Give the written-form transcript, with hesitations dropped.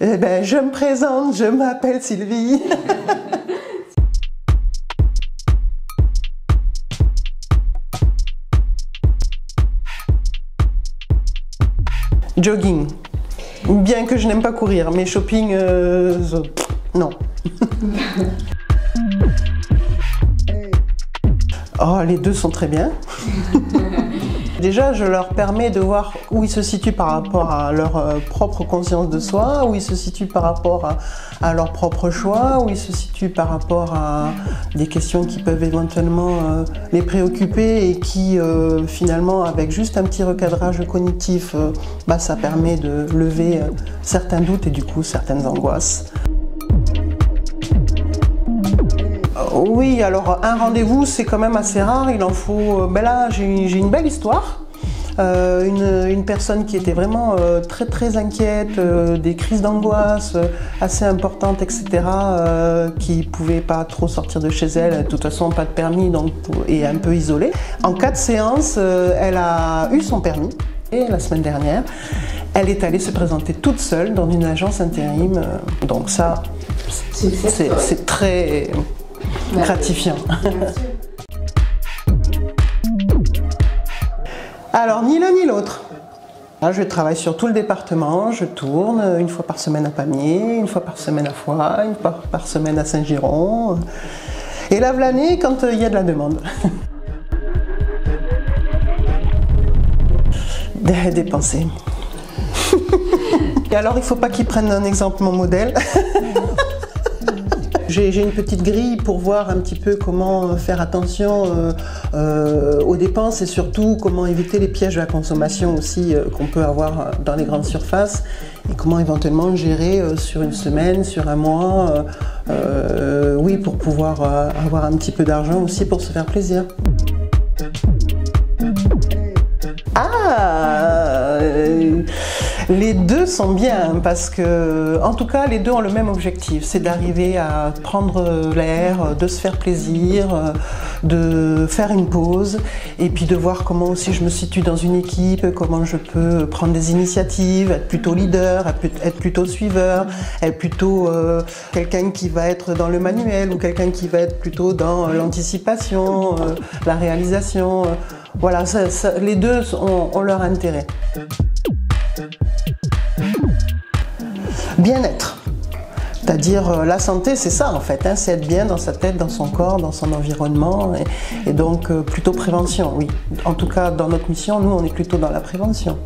Eh ben, je me présente, je m'appelle Sylvie. Jogging. Bien que je n'aime pas courir, mais shopping, non. Oh, les deux sont très bien. Déjà, je leur permets de voir où ils se situent par rapport à leur propre conscience de soi, où ils se situent par rapport à leur propre choix, où ils se situent par rapport à des questions qui peuvent éventuellement les préoccuper et qui, finalement, avec juste un petit recadrage cognitif, ça permet de lever certains doutes et du coup certaines angoisses. Oui, alors un rendez-vous c'est quand même assez rare, il en faut... là j'ai une belle histoire, une personne qui était vraiment très inquiète, des crises d'angoisse assez importantes, etc., qui pouvait pas trop sortir de chez elle, de toute façon pas de permis donc, et un peu isolée. En 4 séances, elle a eu son permis et la semaine dernière, elle est allée se présenter toute seule dans une agence intérim, donc ça c'est très... gratifiant. Alors, ni l'un ni l'autre. Je travaille sur tout le département, je tourne une fois par semaine à Pamiers, une fois par semaine à Foix, une fois par semaine à Saint-Giron. Et lave l'année quand il y a de la demande. Dépenser. Et alors, il ne faut pas qu'ils prennent un exemple mon modèle. J'ai une petite grille pour voir un petit peu comment faire attention aux dépenses et surtout comment éviter les pièges de la consommation aussi qu'on peut avoir dans les grandes surfaces et comment éventuellement gérer sur une semaine, sur un mois, oui, pour pouvoir avoir un petit peu d'argent aussi pour se faire plaisir. Les deux sont bien parce que, en tout cas, les deux ont le même objectif, c'est d'arriver à prendre l'air, de se faire plaisir, de faire une pause et puis de voir comment aussi je me situe dans une équipe, comment je peux prendre des initiatives, être plutôt leader, être plutôt suiveur, être plutôt quelqu'un qui va être dans le manuel ou quelqu'un qui va être plutôt dans l'anticipation, la réalisation. Voilà, les deux ont leur intérêt. Bien-être, c'est-à-dire la santé, c'est ça en fait, c'est être bien dans sa tête, dans son corps, dans son environnement et donc plutôt prévention, oui. En tout cas, dans notre mission, nous, on est plutôt dans la prévention.